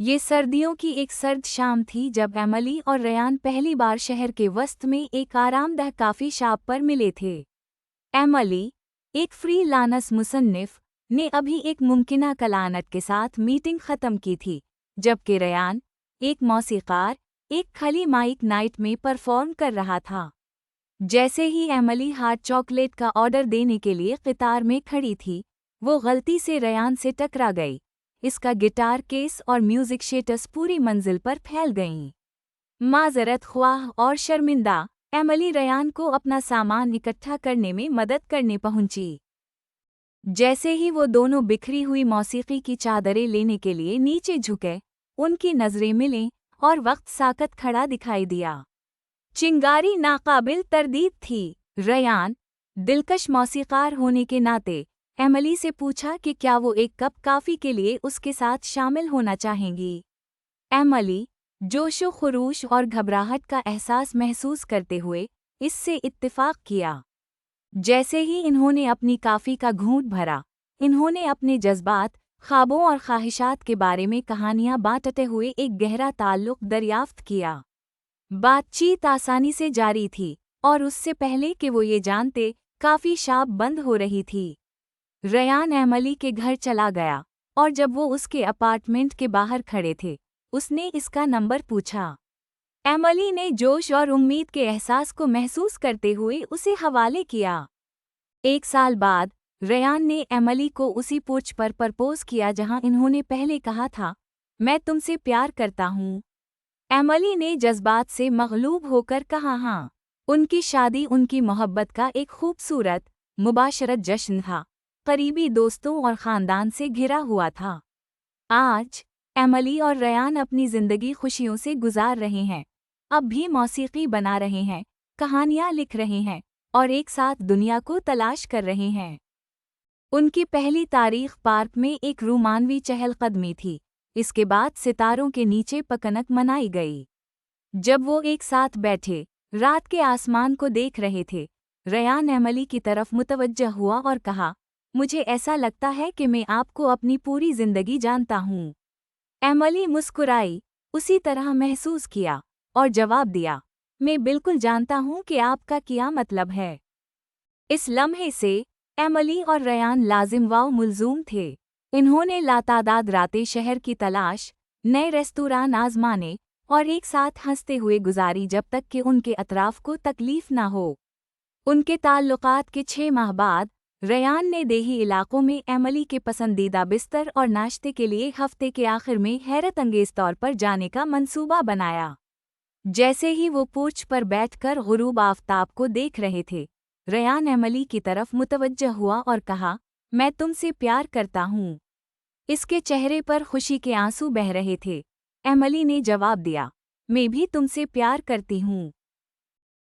ये सर्दियों की एक सर्द शाम थी जब एमिली और रयान पहली बार शहर के वस्त में एक आरामदायक कॉफी शॉप पर मिले थे। एमिली, एक फ्रीलांस मुसन्निफ, ने अभी एक मुमकिना क्लाइंट के साथ मीटिंग ख़त्म की थी, जबकि रयान, एक मौसीकार, एक खली माइक नाइट में परफॉर्म कर रहा था। जैसे ही एमिली हॉट चॉकलेट का ऑर्डर देने के लिए कतार में खड़ी थी, वो गलती से रयान से टकरा गई। इसका गिटार केस और म्यूजिक शेटस पूरी मंजिल पर फैल गईं। माजरत ख्वाह और शर्मिंदा, एमिली रयान को अपना सामान इकट्ठा करने में मदद करने पहुंची। जैसे ही वो दोनों बिखरी हुई मौसीकी की चादरें लेने के लिए नीचे झुके, उनकी नजरें मिलीं और वक्त साकत खड़ा दिखाई दिया। चिंगारी नाकाबिल तरदीद थी। रयान, दिलकश मौसीकार होने के नाते, एमिली से पूछा कि क्या वो एक कप कॉफ़ी के लिए उसके साथ शामिल होना चाहेंगी। एमिली, जोशो खरूश और घबराहट का एहसास महसूस करते हुए, इससे इत्तेफाक किया। जैसे ही इन्होंने अपनी कॉफ़ी का घूंट भरा, इन्होंने अपने जज्बात, ख्वाबों और ख्वाहिशात के बारे में कहानियां बांटते हुए एक गहरा ताल्लुक दरियाफ्त किया। बातचीत आसानी से जारी थी, और उससे पहले कि वो ये जानते, काफ़ी शॉप बंद हो रही थी। रयान एमिली के घर चला गया, और जब वो उसके अपार्टमेंट के बाहर खड़े थे, उसने इसका नंबर पूछा। एमिली ने जोश और उम्मीद के एहसास को महसूस करते हुए उसे हवाले किया। 1 साल बाद, रयान ने एमिली को उसी पोर्च पर प्रपोज किया जहां इन्होंने पहले कहा था, मैं तुमसे प्यार करता हूँ। एमिली ने जज्बात से मगलूब होकर कहा हाँ। उनकी शादी उनकी मोहब्बत का एक खूबसूरत, मुबाशरत जश्न था, करीबी दोस्तों और ख़ानदान से घिरा हुआ था। आज, एमिली और रयान अपनी ज़िंदगी खुशियों से गुजार रहे हैं, अब भी मौसीकी बना रहे हैं, कहानियाँ लिख रहे हैं, और एक साथ दुनिया को तलाश कर रहे हैं। उनकी पहली तारीख पार्क में एक रोमानवी चहलकदमी थी, इसके बाद सितारों के नीचे पकनक मनाई गई। जब वो एक साथ बैठे, रात के आसमान को देख रहे थे, रयान एमिली की तरफ मुतवज्जह हुआ और कहा, मुझे ऐसा लगता है कि मैं आपको अपनी पूरी जिंदगी जानता हूँ। एमिली मुस्कुराई, उसी तरह महसूस किया, और जवाब दिया, मैं बिल्कुल जानता हूँ कि आपका क्या मतलब है। इस लम्हे से, एमिली और रयान लाजिम व मुल्ज़ूम थे। इन्होंने लातादाद रातें शहर की तलाश, नए रेस्तोरां आज़माने, और एक साथ हंसते हुए गुजारी जब तक कि उनके अतराफ को तकलीफ न हो। उनके ताल्लुकात के 6 माह बाद, रयान ने देही इलाकों में एमिली के पसंदीदा बिस्तर और नाश्ते के लिए हफ्ते के आखिर में हैरत अंगेज तौर पर जाने का मंसूबा बनाया। जैसे ही वो पोर्च पर बैठकर गुरूब आफताब को देख रहे थे, रयान एमिली की तरफ मुतवज्जह हुआ और कहा, मैं तुमसे प्यार करता हूँ। इसके चेहरे पर खुशी के आंसू बह रहे थे। एमिली ने जवाब दिया, मैं भी तुमसे प्यार करती हूँ।